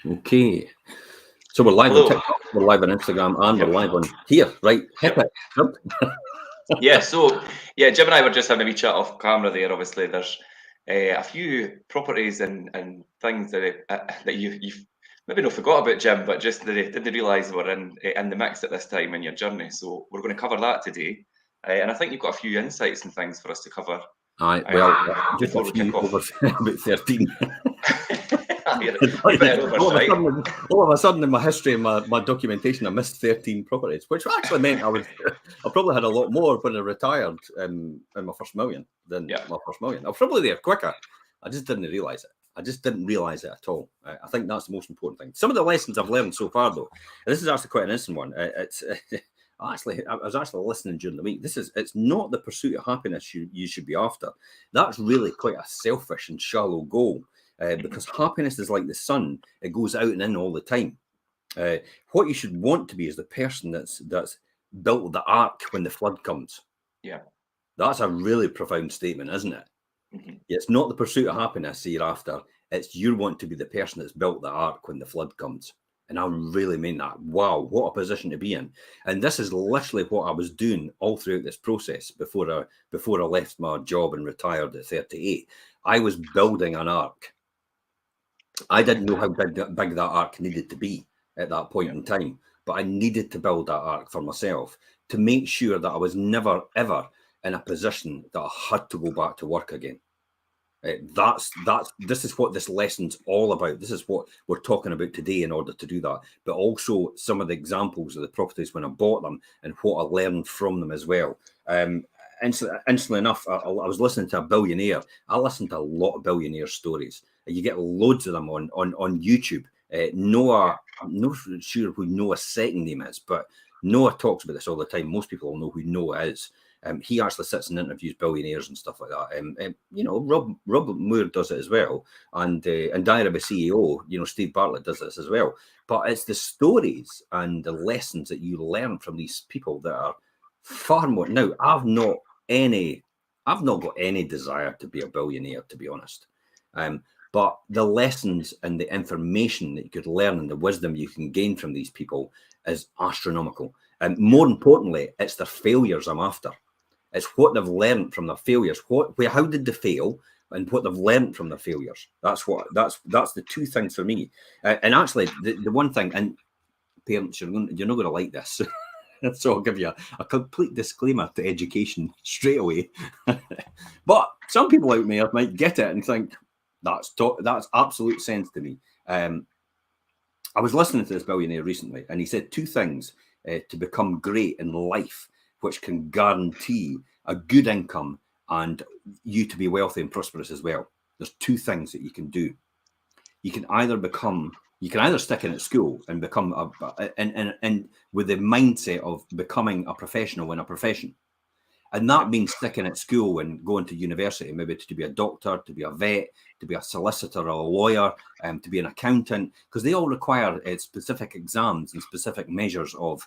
Okay. So we're live on Hello. TikTok, we're live on Instagram, and we're live on here, right? Hip it. Yeah, Jim and I were just having a wee chat off camera there. Obviously, there's a few properties and things that you've maybe not forgot about, Jim, but just that you didn't realise were in the mix at this time in your journey. So we're going to cover that today. And I think you've got a few insights and things for us to cover. Aye, well, just a before we few kick over off. about 13. All All of a sudden in my history and my documentation, I missed 13 properties, which actually meant I probably had a lot more when I retired in my first million than my first million. I was probably there quicker. I just didn't realise it. I just didn't realise it at all. I think that's the most important thing. Some of the lessons I've learned so far, though, and this is actually quite an interesting one. I was actually listening during the week. It's not the pursuit of happiness you should be after. That's really quite a selfish and shallow goal. Because happiness is like the sun; it goes out and in all the time. What you should want to be is the person that's built the ark when the flood comes. Yeah, that's a really profound statement, isn't it? Mm-hmm. It's not the pursuit of happiness that you're after; it's you want to be the person that's built the ark when the flood comes. And I really mean that. Wow, what a position to be in! And this is literally what I was doing all throughout this process before I left my job and retired at 38. I was building an ark. I didn't know how big that arc needed to be at that point in time, but I needed to build that arc for myself to make sure that I was never, ever in a position that I had to go back to work again. This is what this lesson's all about. This is what we're talking about today in order to do that, but also some of the examples of the properties when I bought them and what I learned from them as well. Instantly enough, I was listening to a billionaire. I listened to a lot of billionaire stories. You get loads of them on YouTube. Noah, I'm not sure who Noah's second name is, but Noah talks about this all the time. Most people will know who Noah is. He actually sits and interviews billionaires and stuff like that. Rob Moore does it as well, and Diary CEO, Steve Bartlett does this as well. But it's the stories and the lessons that you learn from these people that are far more. Now, I've not got any desire to be a billionaire, to be honest. But the lessons and the information that you could learn and the wisdom you can gain from these people is astronomical. And more importantly, it's their failures I'm after. It's what they've learned from their failures. How did they fail, and what they've learned from their failures. That's the two things for me. And actually, the one thing, and parents, you're not going to like this. So I'll give you a complete disclaimer to education straight away. But some people out there might get it and think that's absolute sense to me. I was listening to this billionaire recently, and he said two things to become great in life, which can guarantee a good income and you to be wealthy and prosperous as well. There's two things that you can do. You can either stick in at school and become and with the mindset of becoming a professional in a profession. And that means sticking at school and going to university, maybe to be a doctor, to be a vet, to be a solicitor or a lawyer, to be an accountant, because they all require specific exams and specific measures of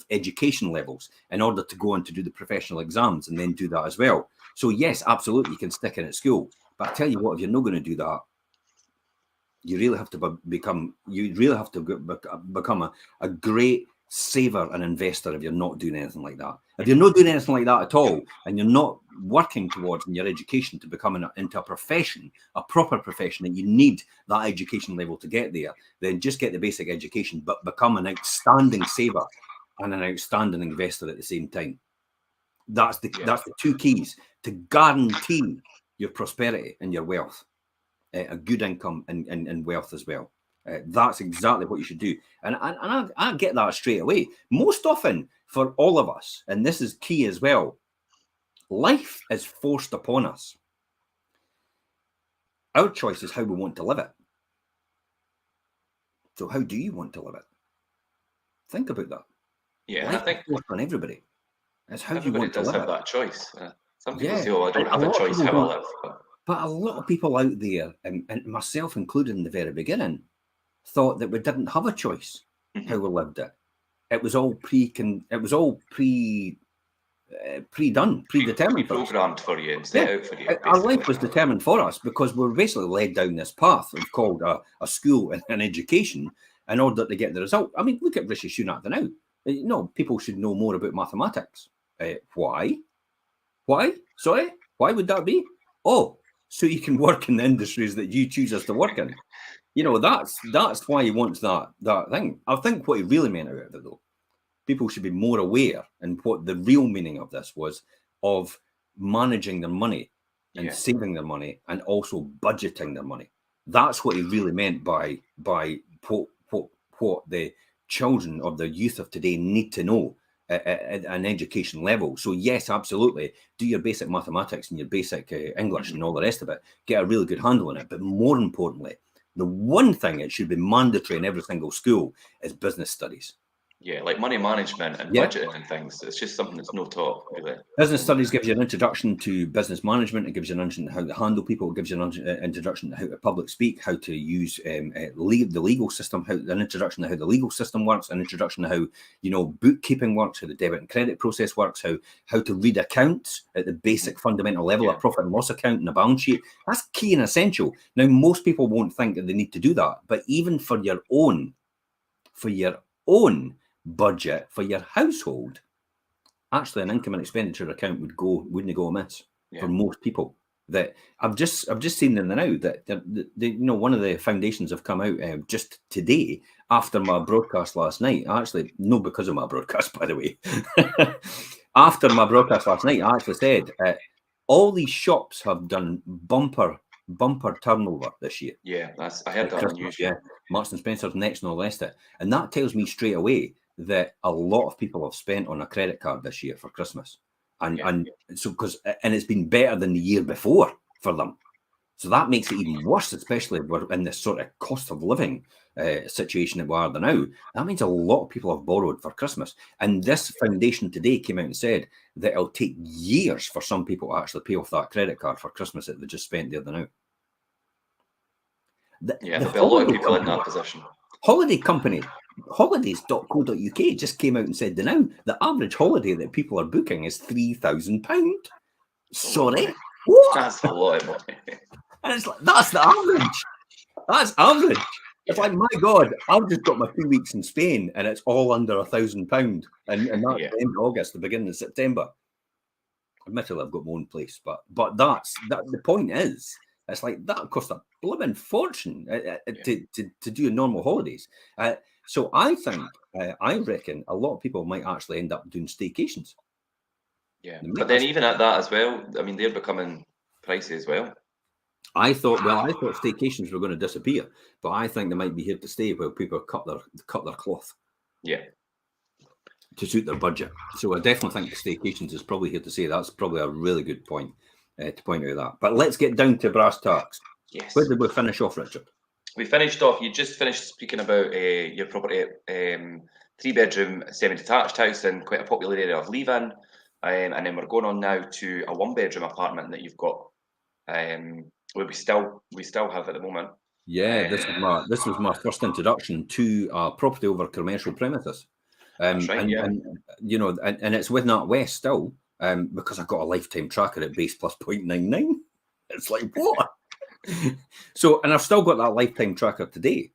education levels in order to go on to do the professional exams and then do that as well. So yes, absolutely, you can stick in at school. But I tell you what, if you're not going to do that, you really have to become a great saver and investor if you're not doing anything like that. If you're not doing anything like that at all, and you're not working towards in your education to become into a profession, a proper profession, and you need that education level to get there, then just get the basic education, but become an outstanding saver and an outstanding investor at the same time. That's the two keys to guarantee your prosperity and your wealth. A good income and wealth as well. That's exactly what you should do. And I get that straight away. Most often for all of us, and this is key as well, life is forced upon us. Our choice is how we want to live it. So how do you want to live it? Think about that. Yeah, life I think is forced on everybody. It's how you want to live it. Everybody does have that choice. Some people say, "Oh, I don't have a choice how I live." But a lot of people out there, and myself included in the very beginning, thought that we didn't have a choice how we lived it. It was all predetermined for us. Programmed for you and set out for you. Our life was determined for us because we're basically led down this path of called a school and an education in order to get the result. I mean, look at Rishi Sunak now. No, people should know more about mathematics. Why? Why? Sorry? Why would that be? Oh, so you can work in the industries that you choose us to work in. You know, that's why he wants that thing. I think what he really meant out of it, though, people should be more aware, and what the real meaning of this was, of managing their money and saving their money and also budgeting their money. That's what he really meant by what the children of the youth of today need to know at an education level. So yes, absolutely, do your basic mathematics and your basic English and all the rest of it. Get a really good handle on it. But more importantly, the one thing it should be mandatory in every single school is business studies. Yeah, like money management and budgeting and things. It's just something that's not taught, really. Business studies gives you an introduction to business management. It gives you an introduction to how to handle people. It gives you an introduction to how to public speak, how to use the legal system, an introduction to how the legal system works, an introduction to how, you know, bookkeeping works, how the debit and credit process works, how to read accounts at the basic fundamental level, a profit and loss account and a balance sheet. That's key and essential. Now, most people won't think that they need to do that, but even for your own budget for your household, actually an income and expenditure account wouldn't go amiss for most people. That I've just seen in the now that you know, one of the foundations have come out just today after my broadcast last night. Actually, no, because of my broadcast, by the way. After my broadcast last night, I actually said all these shops have done bumper turnover this year. Yeah, I heard that on the news. Yeah, Marks and Spencer's, Next, and all the rest of it, and that tells me straight away that a lot of people have spent on a credit card this year for Christmas, and so and it's been better than the year before for them. So that makes it even worse, especially if we're in this sort of cost of living situation that we are now. That means a lot of people have borrowed for Christmas. And this foundation today came out and said that it'll take years for some people to actually pay off that credit card for Christmas that they just spent there now. There'll be a lot of people in that position. Holiday company, holidays.co.uk just came out and said now the average holiday that people are booking is £3,000. Sorry? What? That's a lot of money. And it's like, that's the average. That's average. It's like, my God, I've just got my 2 weeks in Spain and it's all under £1,000. And that's the end of August, the beginning of September. Admittedly, I've got my own place, but the point is, it's like that cost a blooming fortune to do normal holidays. So I reckon a lot of people might actually end up doing staycations. Yeah, but then even at that as well, I mean, they're becoming pricey as well. I thought staycations were going to disappear, but I think they might be here to stay while people cut their cloth. Yeah. To suit their budget. So I definitely think staycations is probably here to stay. That's probably a really good point to point out that. But let's get down to brass tacks. Yes. Where did we finish off, Richard? We finished off, you just finished speaking about your property, 3-bedroom semi-detached house in quite a popular area of Leavan. And then we're going on now to a 1-bedroom apartment that you've got, where we still have at the moment. Yeah, this was my first introduction to a property over commercial premises. That's right, and you know, and it's with NatWest still, because I got a lifetime tracker at base plus 0.99. It's like, what? So, and I've still got that lifetime tracker today,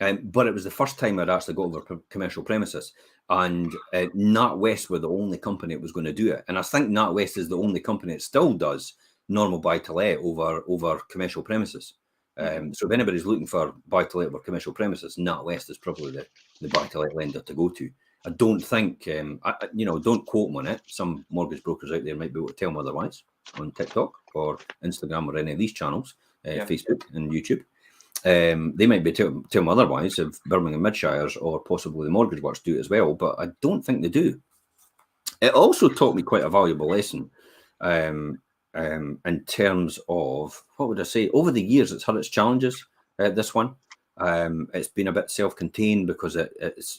but it was the first time I'd actually got over commercial premises, and NatWest were the only company that was going to do it. And I think NatWest is the only company that still does normal buy-to-let over commercial premises. So if anybody's looking for buy-to-let over commercial premises, NatWest is probably the buy-to-let lender to go to. I don't think, don't quote them on it. Some mortgage brokers out there might be able to tell them otherwise on TikTok or Instagram or any of these channels, Facebook and YouTube. They might be tell them otherwise if Birmingham Midshires or possibly the Mortgage Works do it as well, but I don't think they do. It also taught me quite a valuable lesson in terms of, what would I say, over the years it's had its challenges, this one. It's been a bit self-contained because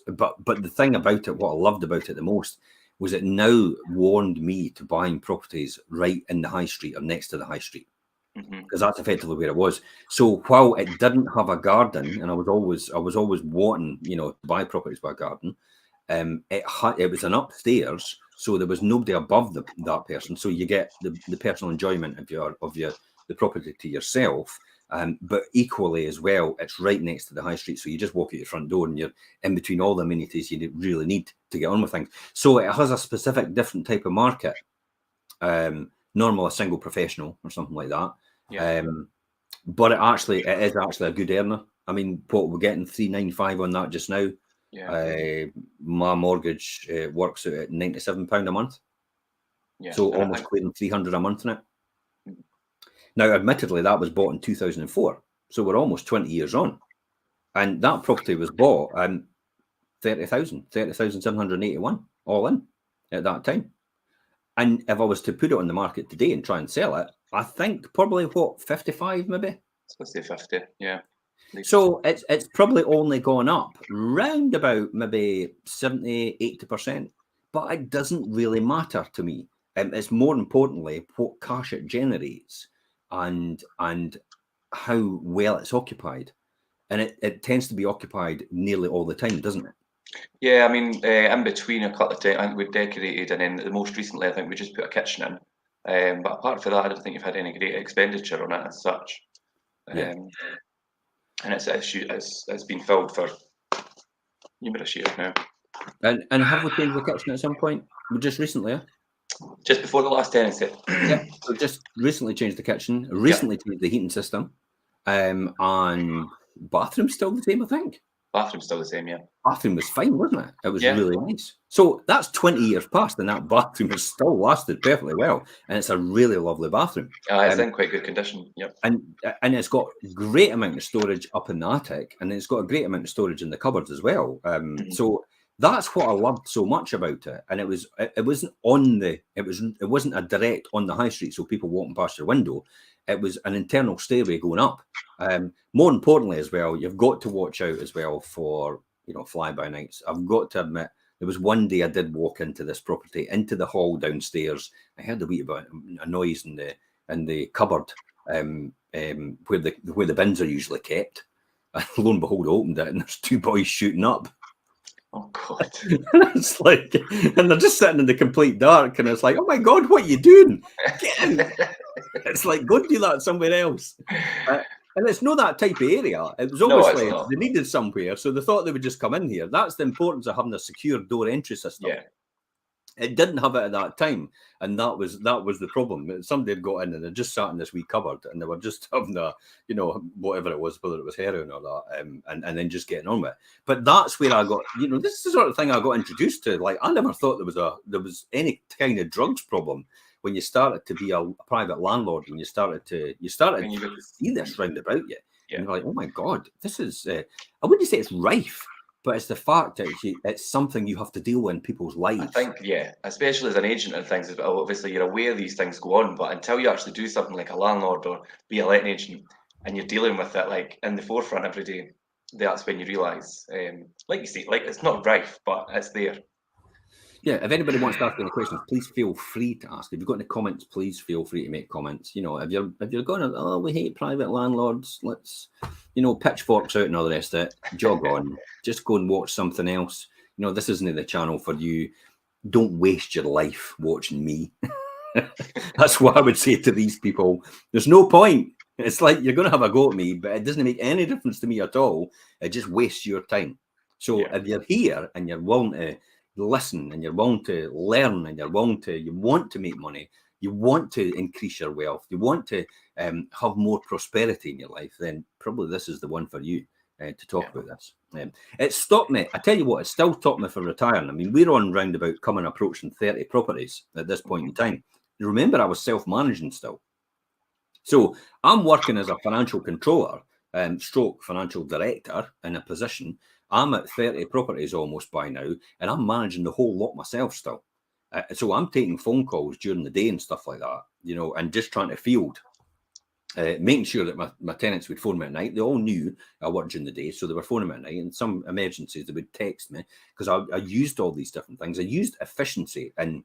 but the thing about it, what I loved about it the most, was it now warned me to buying properties right in the high street or next to the high street, because that's effectively where it was. So while it didn't have a garden, and I was always wanting, to buy properties by a garden, it was an upstairs So there was nobody above that person. So you get the personal enjoyment of the property to yourself. But equally as well, it's right next to the high street. So you just walk out your front door and you're in between all the amenities you really need to get on with things. So it has a specific different type of market. Normal, a single professional or something like that. Yeah. But it is actually a good earner. I mean, what we're getting $395 on that just now. Yeah. My mortgage works out at £97 a month. Yeah. So almost clearing $300 a month in it. Now, admittedly, that was bought in 2004. So we're almost 20 years on. And that property was bought 30,781 all in at that time. And if I was to put it on the market today and try and sell it, I think probably 55 maybe. Let's say 50, yeah. So it's probably only gone up round about maybe 70, 80%, but it doesn't really matter to me. It's more importantly what cash it generates and how well it's occupied. And it tends to be occupied nearly all the time, doesn't it? Yeah, I mean, in between a couple of times, I think we decorated, and then the most recently, I think we just put a kitchen in. But apart from that, I don't think you've had any great expenditure on it as such. Yeah. And it's been filled for numerous years now. And have we changed the kitchen at some point? Just recently, yeah? Just before the last tenancy. Yeah, so just recently changed the kitchen, recently changed the heating system, and bathroom's still the same, I think. Bathroom's still the same, yeah. Bathroom was fine, wasn't it? It was really nice. So that's 20 years past, and that bathroom has still lasted perfectly well, and it's a really lovely bathroom. It's in quite good condition. Yep. And it's got great amount of storage up in the attic, and it's got a great amount of storage in the cupboards as well. So that's what I loved so much about it. And it wasn't it wasn't a direct on the high street, so people walking past your window. It was an internal stairway going up. More importantly as well, you've got to watch out as well for, fly-by nights. I've got to admit, there was one day I did walk into this property, into the hall downstairs. I heard a wee bit of a noise in the cupboard where the bins are usually kept. And lo and behold, I opened it and there's two boys shooting up. Oh God! It's like, and they're just sitting in the complete dark, and it's like, oh my God, what are you doing? Get in. It's like, go and do that somewhere else. And it's not that type of area. It was obviously they needed somewhere, so they thought they would just come in here. That's the importance of having a secure door entry system. Yeah. It didn't have it at that time, and that was the problem. Somebody had got in and they just sat in this wee cupboard, and they were just having whatever it was, whether it was heroin or that, and then just getting on with it. But that's where I got, this is the sort of thing I got introduced to. Like, I never thought there was any kind of drugs problem when you started to be a private landlord, and you started to see this round about you. Yeah. And you're like, oh my God, this is I wouldn't say it's rife, but it's the fact that it's something you have to deal with in people's lives. I think, yeah, especially as an agent and things as well. Obviously, you're aware these things go on, but until you actually do something like a landlord or be a letting agent, and you're dealing with it like in the forefront every day, that's when you realise, like you say, like it's not rife, but it's there. Yeah, if anybody wants to ask any questions, please feel free to ask. If you've got any comments, please feel free to make comments. If you're going, we hate private landlords, let's, pitchforks out and all the rest of it, jog on. Just go and watch something else. This isn't the channel for you. Don't waste your life watching me. That's what I would say to these people. There's no point. It's like you're going to have a go at me, but it doesn't make any difference to me at all. It just wastes your time. So if you're here and you're willing to listen, and you're willing to learn, and you want to make money, you want to increase your wealth, you want to have more prosperity in your life, then probably this is the one for you to talk about this. It stopped me. I tell you what, it still stopped me from retiring. I mean, we're on round about approaching 30 properties at this point in time. Remember, I was self-managing still. So I'm working as a financial controller, stroke financial director in a position. I'm at 30 properties almost by now, and I'm managing the whole lot myself still. So I'm taking phone calls during the day and stuff like that, and just trying to field, making sure that my tenants would phone me at night. They all knew I worked during the day, so they were phoning me at night. And some emergencies, they would text me, because I used all these different things. I used efficiency and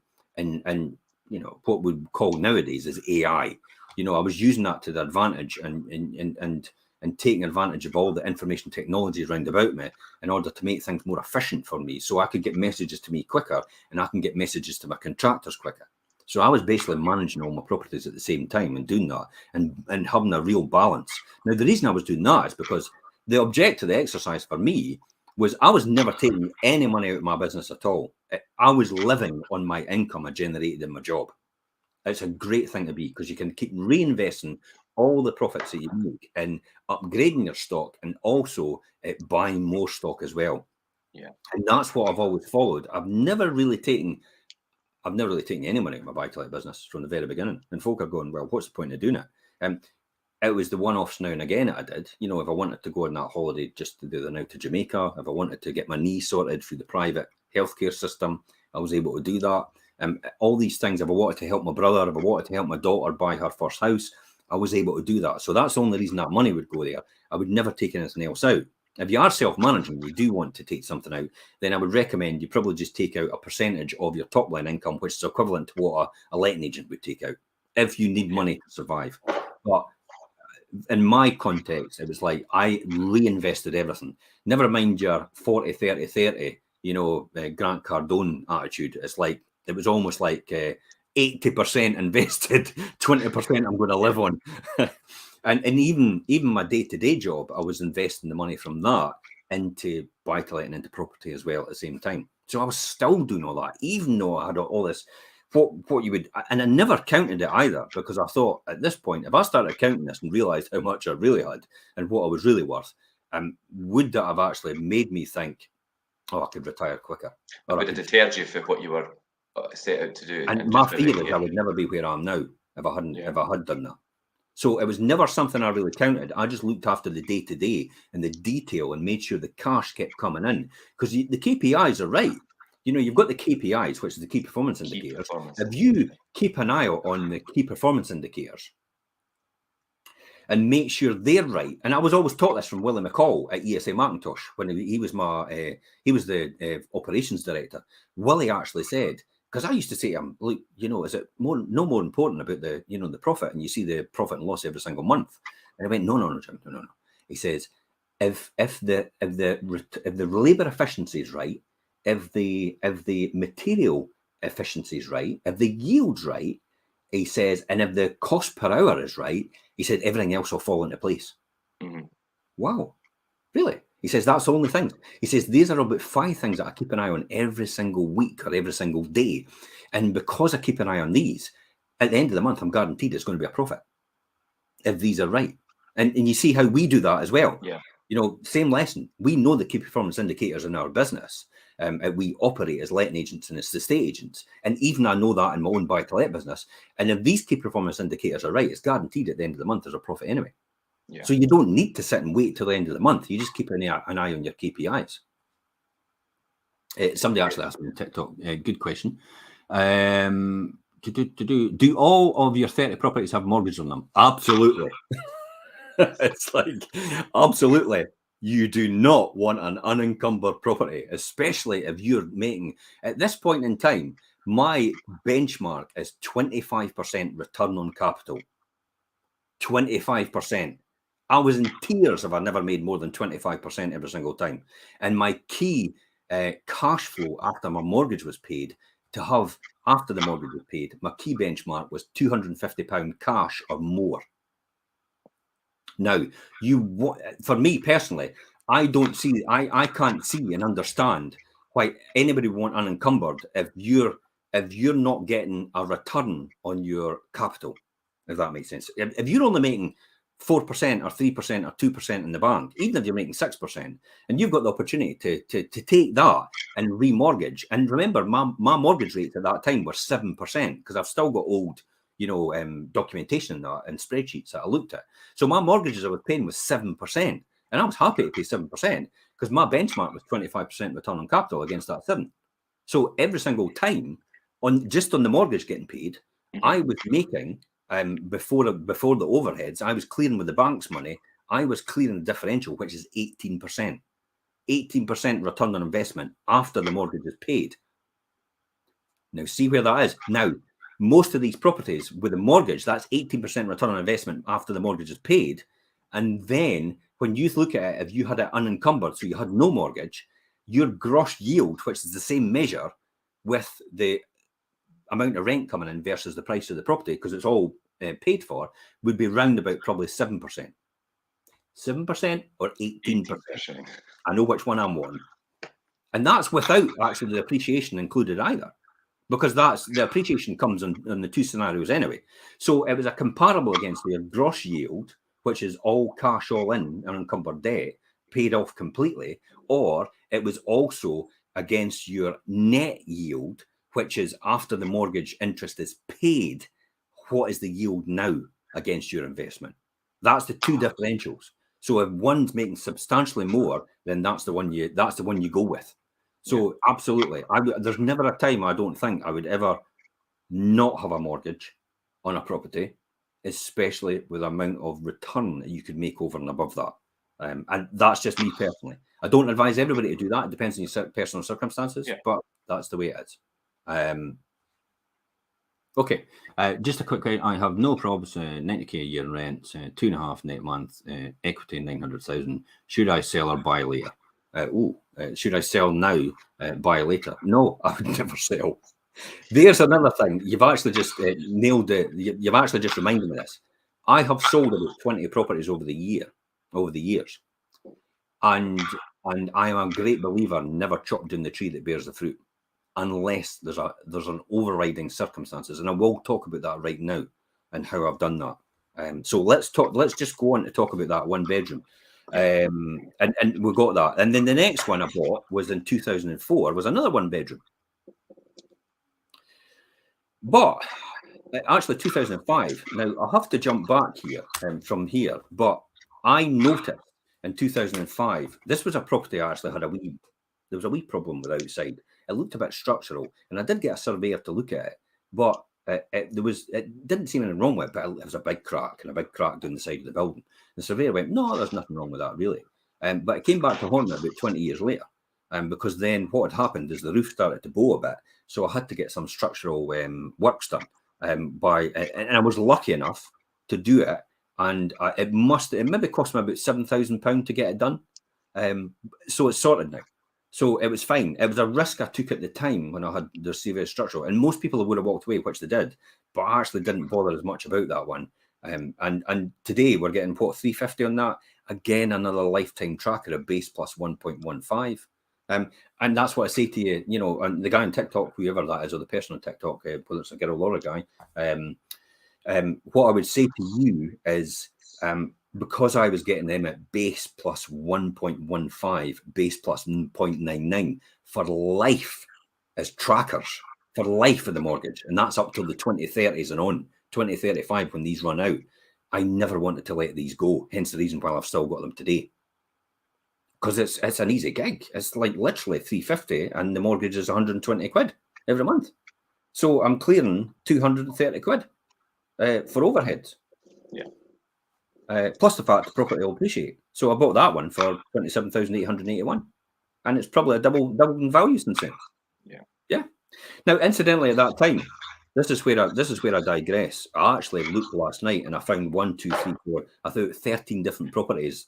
what we call nowadays is AI. I was using that to the advantage, and and taking advantage of all the information technologies around about me in order to make things more efficient for me, so I could get messages to me quicker and I can get messages to my contractors quicker. So I was basically managing all my properties at the same time and doing that and having a real balance. Now, the reason I was doing that is because the objective of the exercise for me was I was never taking any money out of my business at all. I was living on my income I generated in my job. It's a great thing to be, because you can keep reinvesting all the profits that you make in upgrading your stock and also buying more stock as well. Yeah. And that's what I've always followed. I've never really taken any money out of my buy-to-let business from the very beginning. And folk are going, well, what's the point of doing it? It was the one-offs now and again that I did. You know, if I wanted to go on that holiday just to do the now to Jamaica, if I wanted to get my knee sorted through the private healthcare system, I was able to do that. All these things, if I wanted to help my brother, if I wanted to help my daughter buy her first house, I was able to do that. So that's the only reason that money would go there. I would never take anything else out. If you are self-managing, you do want to take something out, then I would recommend you probably just take out a percentage of your top line income, which is equivalent to what a letting agent would take out if you need money to survive. But in my context, it was like I reinvested everything. Never mind your 40, 30, 30, you know, Grant Cardone attitude. It's like, it was almost like 80% invested, 20% I'm going to live on. and even my day-to-day job, I was investing the money from that into buy-to-let and into property as well at the same time. So I was still doing all that, even though I had all this, what you would, and I never counted it either, because I thought at this point, if I started counting this and realized how much I really had and what I was really worth, would that have actually made me think, oh, I could retire quicker? Or would it deterred you for what you were set out to do? And my fear is I would never be where I am now if I hadn't, if I had done that. So it was never something I really counted. I just looked after the day-to-day and the detail and made sure the cash kept coming in, because the KPIs are right. You know, you've got the KPIs, which is the key performance indicators. If you keep an eye on the key performance indicators and make sure they're right, and I was always taught this from Willie McCall at ESA Macintosh when he was the operations director. Willie actually said, because I used to say to him, look, you know, is it no more important about the, you know, the profit, and you see the profit and loss every single month? And I went, no, Jim, no. He says, if the labour efficiency is right, if the material efficiency is right, if the yield's right, he says, and if the cost per hour is right, he said, everything else will fall into place. Mm-hmm. Wow, really? He says, that's the only thing. He says, these are about 5 things that I keep an eye on every single week or every single day. And because I keep an eye on these, at the end of the month, I'm guaranteed it's going to be a profit if these are right. And you see how we do that as well. Yeah. You know, same lesson. We know the key performance indicators in our business. We operate as letting agents and as estate agents. And even I know that in my own buy-to-let business. And if these key performance indicators are right, it's guaranteed at the end of the month there's a profit anyway. Yeah. So you don't need to sit and wait till the end of the month. You just keep an eye on your KPIs. Somebody actually asked me on TikTok, good question. Do all of your 30 properties have mortgage on them? Absolutely. It's like, absolutely. You do not want an unencumbered property, especially if you're making, at this point in time, my benchmark is 25% return on capital. 25%. I was in tears if I never made more than 25% every single time. And my key cash flow after my mortgage was paid, to have after the mortgage was paid, my key benchmark was £250 cash or more. Now, for me personally, I can't see and understand why anybody would want unencumbered if you're not getting a return on your capital, if that makes sense. If you're only making 4% or 3% or 2% in the bank, even if you're making 6%, and you've got the opportunity to take that and remortgage. And remember, my mortgage rates at that time were 7%, because I've still got old, you know, documentation in that and spreadsheets that I looked at. So my mortgages I was paying was 7%, and I was happy to pay 7% because my benchmark was 25% return on capital against that 7. So every single time just on the mortgage getting paid, I was making before the overheads, I was clearing with the bank's money, I was clearing the differential, which is 18%. 18% return on investment after the mortgage is paid. Now see where that is. Now, most of these properties with a mortgage, that's 18% return on investment after the mortgage is paid. And then when you look at it, if you had it unencumbered, so you had no mortgage, your gross yield, which is the same measure with the amount of rent coming in versus the price of the property, because it's all paid for, would be round about probably 7%. 7% or 18%. I know which one I'm wanting. And that's without actually the appreciation included either, because that's the appreciation comes in the two scenarios anyway. So it was a comparable against their gross yield, which is all cash, all in, unencumbered debt, paid off completely, or it was also against your net yield, which is after the mortgage interest is paid, what is the yield now against your investment? That's the two differentials. So if one's making substantially more, then that's the one you go with. So absolutely, there's never a time I don't think I would ever not have a mortgage on a property, especially with the amount of return that you could make over and above that. And that's just me personally. I don't advise everybody to do that. It depends on your personal circumstances, but that's the way it is. Okay, just a quick one. I have no probs, 90k a year in rent, 2.5 net month, equity 900,000. Should I sell or buy later? Should I sell now, buy later? No, I would never sell. There's another thing. You've actually just nailed it. You've actually just reminded me of this. I have sold about 20 properties over the years. And I am a great believer, never chop down the tree that bears the fruit, unless there's an overriding circumstances. And I will talk about that right now and how I've done that. So let's just go on to talk about that one bedroom. And we got that. And then the next one I bought was in 2004, was another one bedroom. But actually 2005. Now I'll have to jump back here from here, but I noticed in 2005, this was a property I actually had there was a wee problem with outside. It looked a bit structural, and I did get a surveyor to look at it, but it didn't seem anything wrong with it, but it was a big crack down the side of the building. The surveyor went, no, there's nothing wrong with that really. But it came back to haunt me about 20 years later. Because then what had happened is the roof started to bow a bit. So I had to get some structural works done and I was lucky enough to do it. And it maybe cost me about £7,000 to get it done. So it's sorted now. So it was fine. It was a risk I took at the time when I had the severe structural, and most people would have walked away, which they did, but I actually didn't bother as much about that one. And today we're getting what, 350 on that. Again, another lifetime tracker of base plus 1.15. And that's what I say to you, you know, and the guy on TikTok, whoever that is, or the person on TikTok, whether it's a girl or a guy, what I would say to you is, because I was getting them at base plus 1.15, base plus 0.99 for life as trackers, for life of the mortgage, and that's up till the 2030s and on, 2035 when these run out. I never wanted to let these go, hence the reason why I've still got them today. Because it's an easy gig. It's like literally 350 and the mortgage is 120 quid every month. So I'm clearing 230 quid for overheads. Yeah. Plus the fact the property will appreciate. So I bought that one for 27,881. And it's probably a double in value since then. Yeah. Yeah. Now, incidentally, at that time, this is where I digress. I actually looked last night and I found 1, 2, 3, 4, I thought 13 different properties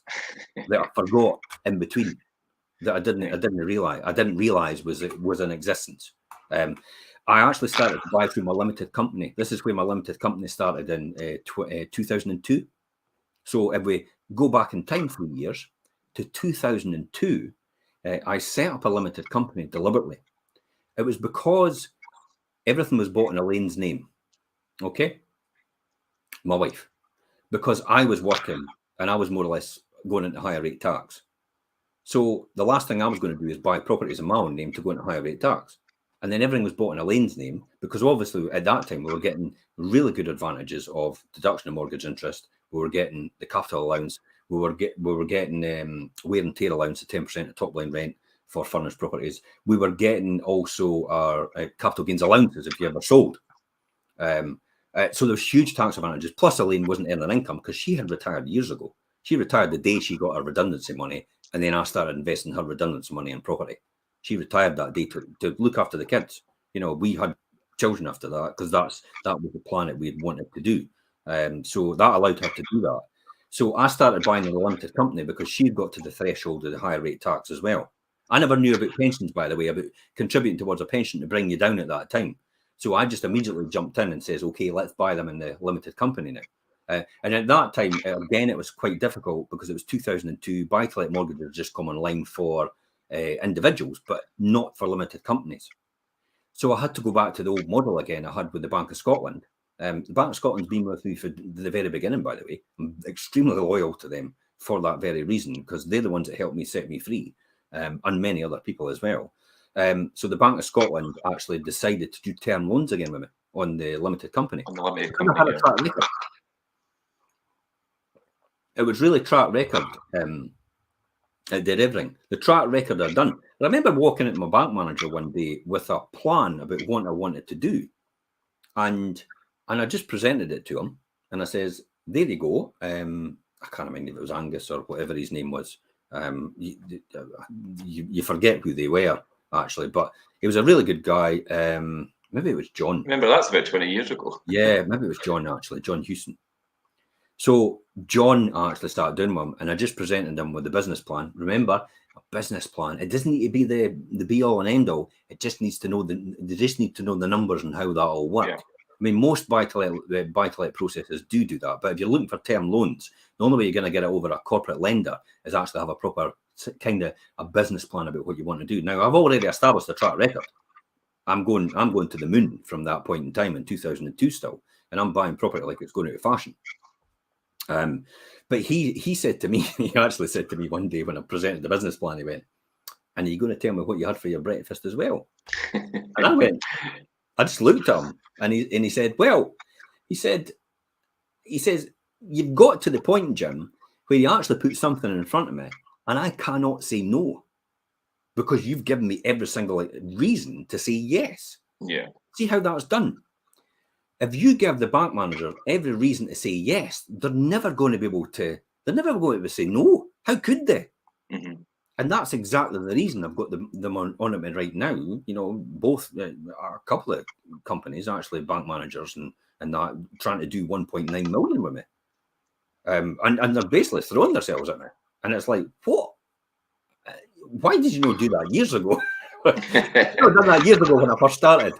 that I forgot in between that I didn't realize was in existence. I actually started to buy through my limited company. This is where my limited company started in 2002. So if we go back in time 3 years to 2002, I set up a limited company deliberately. It was because everything was bought in Elaine's name. Okay? My wife. Because I was working and I was more or less going into higher rate tax. So the last thing I was going to do is buy properties in my own name to go into higher rate tax. And then everything was bought in Elaine's name because obviously at that time we were getting really good advantages of deduction of mortgage interest. We were getting the capital allowance. We were getting wear and tear allowance of 10% of top line rent for furnished properties. We were getting also our capital gains allowances if you ever sold. So there's huge tax advantages. Plus, Elaine wasn't earning income because she had retired years ago. She retired the day she got her redundancy money, and then I started investing her redundancy money in property. She retired that day to look after the kids. You know, we had children after that because that was the plan that we had wanted to do. So that allowed her to do that. So I started buying a limited company because she'd got to the threshold of the higher rate tax as well. I never knew about pensions, by the way, about contributing towards a pension to bring you down at that time. So I just immediately jumped in and says, okay, let's buy them in the limited company now. And at that time, again, it was quite difficult because it was 2002. Buy-to-let mortgages had just come online for individuals, but not for limited companies. So I had to go back to the old model again I had with the Bank of Scotland. The Bank of Scotland's been with me for the very beginning, by the way. I'm extremely loyal to them for that very reason, because they're the ones that helped me set me free, and many other people as well. So the Bank of Scotland actually decided to do term loans again with me on the limited company. On the limited company, yeah. Track record. It was really track record. It did everything. The track record I'd done. I remember walking into my bank manager one day with a plan about what I wanted to do, and I just presented it to him, and I says, "There you go." I can't remember if it was Angus or whatever his name was. You forget who they were actually, but he was a really good guy. Maybe it was John. Remember, that's about 20 years ago. Yeah, maybe it was John actually, John Houston. So John actually started doing one, and I just presented them with the business plan. Remember, a business plan, it doesn't need to be the be all and end all. It just needs to know they just need to know the numbers and how that all works. Yeah. I mean, most buy-to-let processes do that, but if you're looking for term loans, the only way you're going to get it over a corporate lender is actually have a proper kind of a business plan about what you want to do. Now, I've already established a track record. I'm going to the moon from that point in time in 2002 still, and I'm buying property like it's going out of fashion. But he said to me, he actually said to me one day when I presented the business plan, he went, "And are you going to tell me what you had for your breakfast as well?" And I went, I just looked at him, and he said, "Well," he says, "You've got to the point, Jim, where you actually put something in front of me, and I cannot say no, because you've given me every single reason to say yes." Yeah. See how that's done? If you give the bank manager every reason to say yes, they're never going to be able to say no. How could they? Mm-hmm. And that's exactly the reason I've got them on it right now. You know, both a couple of companies, actually bank managers and that, trying to do 1.9 million with me. And they're basically throwing themselves at me. And it's like, what? Why did you not do that years ago? I done that years ago when I first started.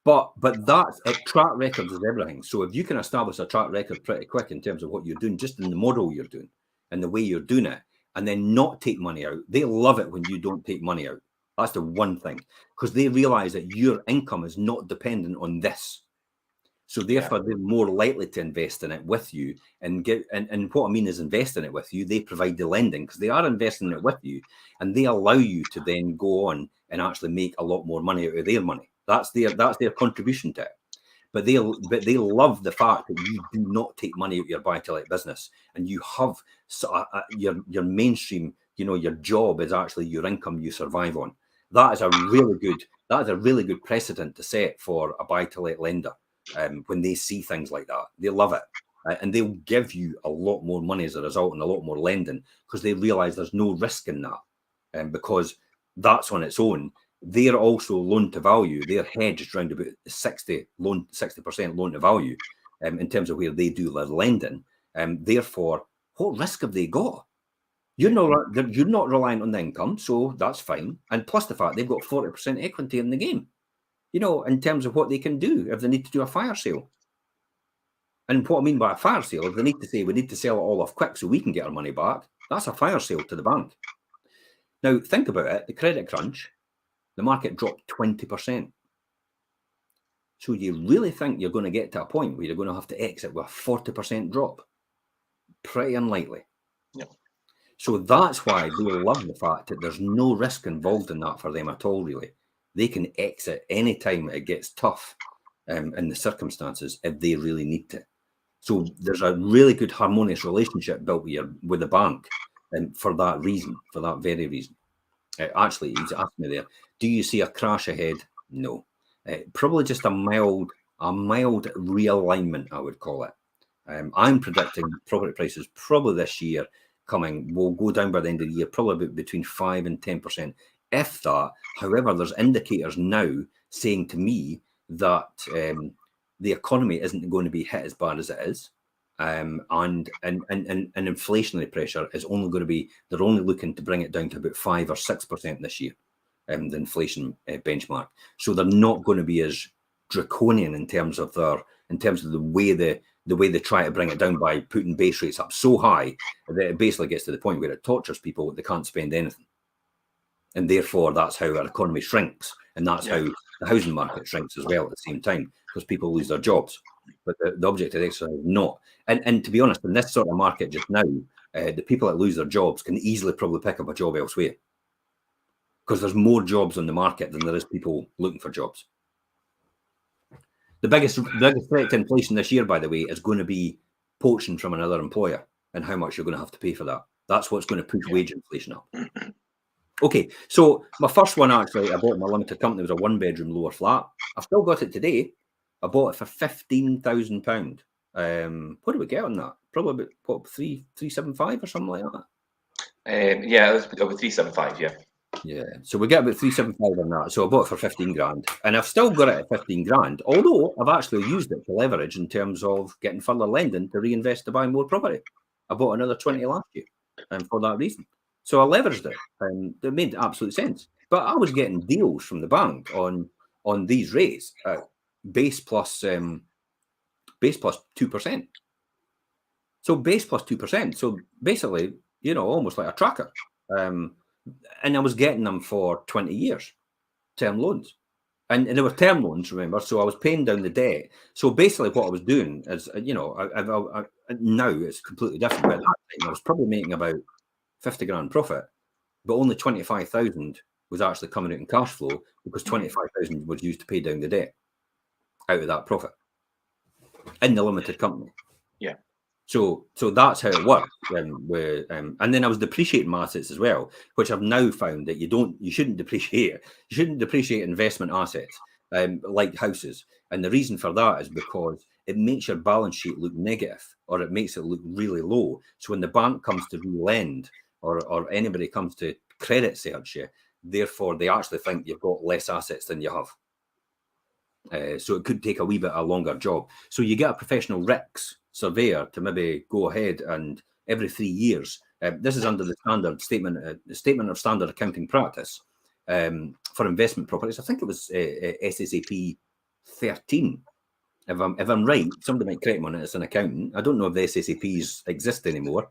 But that's track record is everything. So if you can establish a track record pretty quick in terms of what you're doing, just in the model you're doing and the way you're doing it, and then not take money out, they love it when you don't take money out. That's the one thing, because they realize that your income is not dependent on this. So therefore, they're more likely to invest in it with you and what I mean is invest in it with you. They provide the lending because they are investing in it with you, and they allow you to then go on and actually make a lot more money out of their money. That's their contribution to it. But they love the fact that you do not take money out of your buy-to-let business, and you have your mainstream. You know, your job is actually your income you survive on. That is a really good precedent to set for a buy-to-let lender. When they see things like that, they love it, and they'll give you a lot more money as a result and a lot more lending because they realize there's no risk in that, because that's on its own. They're also loan to value. They're hedged around about 60% loan to value, in terms of where they do their lending. Therefore, what risk have they got? You're not reliant on the income, so that's fine. And plus the fact they've got 40% equity in the game. You know, in terms of what they can do if they need to do a fire sale. And what I mean by a fire sale, if they need to say, we need to sell it all off quick so we can get our money back, that's a fire sale to the bank. Now, think about it, the credit crunch, the market dropped 20%. So you really think you're going to get to a point where you're going to have to exit with a 40% drop? Pretty unlikely. Yep. So that's why they love the fact that there's no risk involved in that for them at all, really. They can exit anytime it gets tough in the circumstances if they really need to. So there's a really good harmonious relationship built with the bank, for that reason, for that very reason. Actually, he's asked me there, do you see a crash ahead? No. Probably just a mild realignment, I would call it. I'm predicting property prices probably this year will go down by the end of the year, probably between 5 and 10%. If that. However, there's indicators now saying to me that the economy isn't going to be hit as bad as it is. and inflationary pressure is only going to be, they're only looking to bring it down to about 5 or 6% this year, the inflation benchmark. So they're not going to be as draconian in terms of the way they try to bring it down by putting base rates up so high that it basically gets to the point where it tortures people. They can't spend anything, and therefore that's how our economy shrinks, and that's how the housing market shrinks as well at the same time, because people lose their jobs. But the object of the exercise is not. And to be honest, in this sort of market just now, the people that lose their jobs can easily probably pick up a job elsewhere, because there's more jobs on the market than there is people looking for jobs. The biggest threat to inflation this year, by the way, is going to be poaching from another employer and how much you're going to have to pay for that. That's what's going to push wage inflation up. Okay, so my first one, actually, I bought my limited company, was a 1-bedroom lower flat. I've still got it today. I bought it for £15,000. What do we get on that? Probably about 375 or something like that. Yeah, it was over 375. Yeah, so we get about 375 on that. So I bought it for 15 grand, and I've still got it at 15 grand. Although I've actually used it to leverage in terms of getting further lending to reinvest to buy more property. I bought another 20 last year, for that reason. So I leveraged it, and it made absolute sense. But I was getting deals from the bank on these rates, base plus 2%. So base plus 2%. So basically, almost like a tracker. And I was getting them for 20 years, term loans. And they were term loans, remember? So I was paying down the debt. So basically what I was doing is, now it's completely different. But at that time, I was probably making about 50 grand profit, but only 25,000 was actually coming out in cash flow, because 25,000 was used to pay down the debt out of that profit in the limited company. Yeah. So that's how it worked. And then I was depreciating my assets as well, which I've now found that you shouldn't depreciate. You shouldn't depreciate investment assets like houses. And the reason for that is because it makes your balance sheet look negative, or it makes it look really low. So when the bank comes to re-lend, or anybody comes to credit search you, therefore they actually think you've got less assets than you have. So it could take a wee bit a longer job. So you get a professional RICS surveyor to maybe go ahead and every 3 years. This is under the standard statement of standard accounting practice for investment properties. I think it was SSAP 13. If I'm right, somebody might correct me on it as an accountant. I don't know if the SSAPs exist anymore,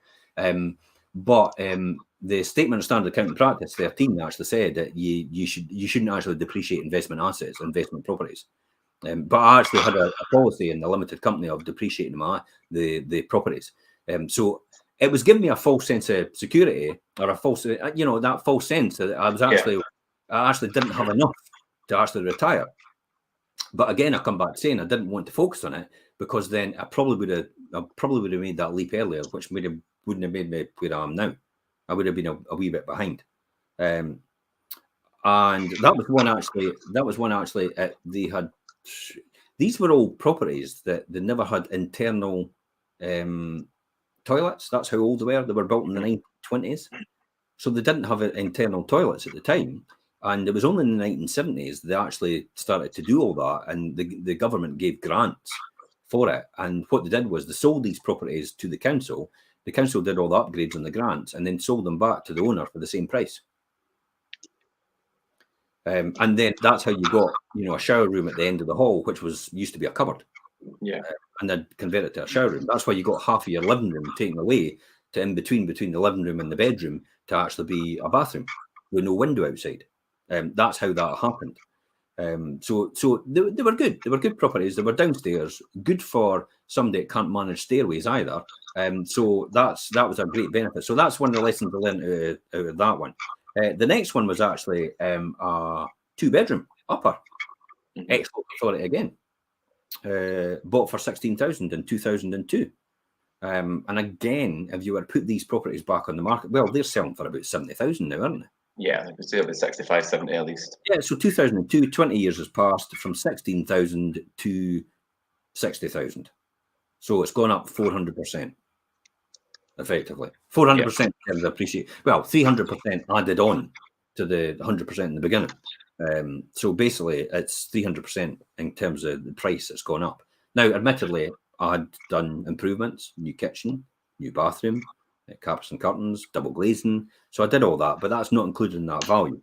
but the statement of standard accounting practice 13 actually said that you shouldn't actually depreciate investment assets, investment properties. But I actually had a policy in the limited company of depreciating the properties. So it was giving me a false sense of security, or a false, that false sense that I actually didn't have enough to actually retire. But again, I come back saying I didn't want to focus on it, because then I probably would have made that leap earlier, which wouldn't have made me where I am now. I would have been a wee bit behind. And that was one actually. They had. These were all properties that they never had internal toilets. That's how old they were. They were built in the 1920s. So they didn't have internal toilets at the time. And it was only in the 1970s they actually started to do all that. And the government gave grants for it. And what they did was they sold these properties to the council. The council did all the upgrades on the grants and then sold them back to the owner for the same price. And then that's how you got, a shower room at the end of the hall, which used to be a cupboard. Yeah. And then convert it to a shower room. That's why you got half of your living room taken away to in between the living room and the bedroom to actually be a bathroom with no window outside. That's how that happened. So they were good. They were good properties. They were downstairs, good for somebody that can't manage stairways either. So that was a great benefit. So that's one of the lessons I learned out of that one. The next one was actually a 2-bedroom upper, export authority again, bought for 16,000 in 2002. And again, if you were to put these properties back on the market, well, they're selling for about 70,000 now, aren't they? Yeah, I would say about 65, 70 at least. Yeah, so 2002, 20 years has passed from 16,000 to 60,000. So it's gone up 400%. Effectively 400% in terms of appreciate. Well, 300% added on to the 100% in the beginning. So basically it's 300% in terms of the price that's gone up. Now, admittedly, I'd done improvements, new kitchen, new bathroom, carpets and curtains, double glazing. So I did all that, but that's not included in that value.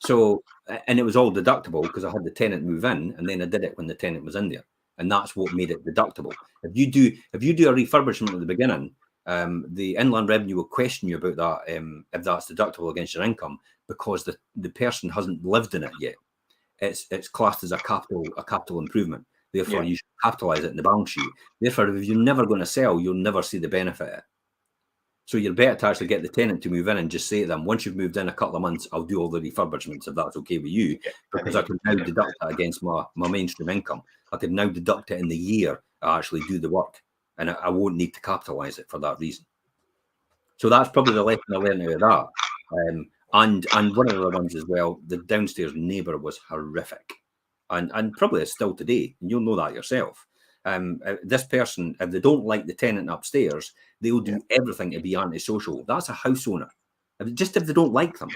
So, and it was all deductible because I had the tenant move in, and then I did it when the tenant was in there, and that's what made it deductible. If you do a refurbishment at the beginning, the Inland Revenue will question you about that if that's deductible against your income, because the person hasn't lived in it yet. It's classed as a capital improvement. Therefore, you should capitalise it in the balance sheet. Therefore, if you're never going to sell, you'll never see the benefit of it. So you're better to actually get the tenant to move in and just say to them, once you've moved in a couple of months, I'll do all the refurbishments if that's okay with you, because I can now deduct that against my mainstream income. I can now deduct it in the year I actually do the work, and I won't need to capitalise it for that reason. So that's probably the lesson I learned out of that. And one of the other ones as well, the downstairs neighbour was horrific, and probably is still today, and you'll know that yourself. This person, if they don't like the tenant upstairs, they will do everything to be antisocial. That's a house owner. Just if they don't like them,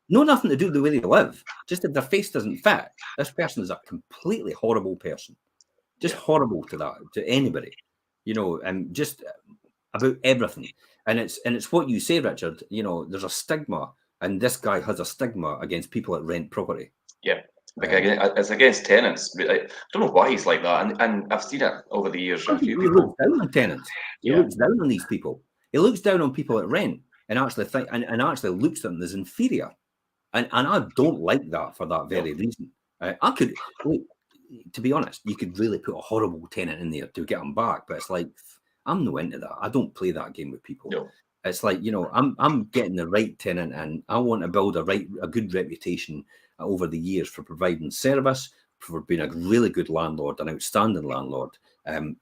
nothing to do with the way they live. Just if their face doesn't fit, this person is a completely horrible person. Just horrible to anybody, and just about everything. And it's what you say, Richard. There's a stigma, and this guy has a stigma against people that rent property. Yeah. It's against tenants. I don't know why he's like that, and I've seen it over the years. He looks down on tenants. He looks down on these people. He looks down on people that rent, and actually actually looks at them as inferior. And I don't like that for that very reason. To be honest, you could really put a horrible tenant in there to get them back, but it's like, I'm no into that. I don't play that game with people. No. It's like, I'm getting the right tenant, and I want to build a good reputation over the years for providing service, for being a really good landlord, an outstanding landlord, and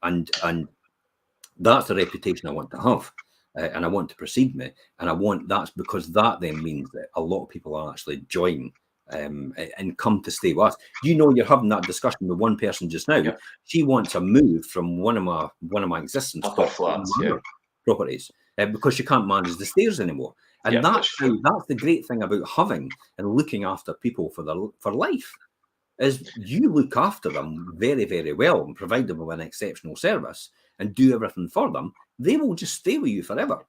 that's the reputation I want to have, and I want to proceed with, and that's because that then means that a lot of people are actually join and come to stay with us. You're having that discussion with one person just now. Yeah. She wants a move from one of my existing properties because she can't manage the stairs anymore. And that's the great thing about having and looking after people for life, is you look after them very, very well and provide them with an exceptional service and do everything for them. They will just stay with you forever.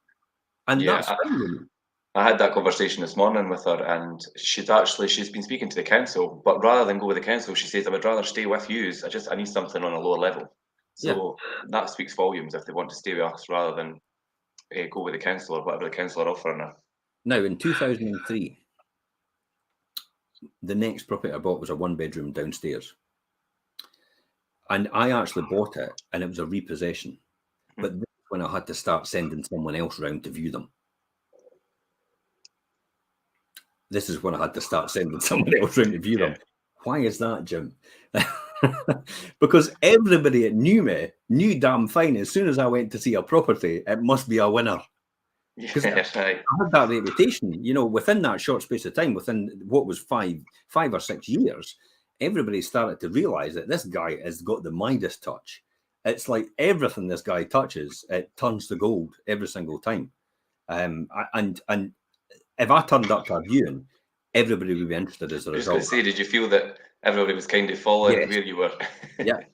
And that's fine. I had that conversation this morning with her, and she's been speaking to the council, but rather than go with the council, she says, I would rather stay with you. I need something on a lower level. So that speaks volumes if they want to stay with us rather than go with the council or whatever the council are offering her. Now, in 2003, the next property I bought was a one-bedroom downstairs. And I actually bought it, and it was a repossession. But this is when I had to start sending someone else round to view them. This is when I had to start sending someone else round to view them. Why is that, Jim? Because everybody that knew me knew damn fine as soon as I went to see a property, it must be a winner. Because I had that reputation, within that short space of time, within what was five or 6 years, everybody started to realize that this guy has got the Midas touch. It's like everything this guy touches, it turns to gold every single time. And if I turned up to a viewing, everybody would be interested as a result. I was going to say, did you feel that everybody was kind of following where you were?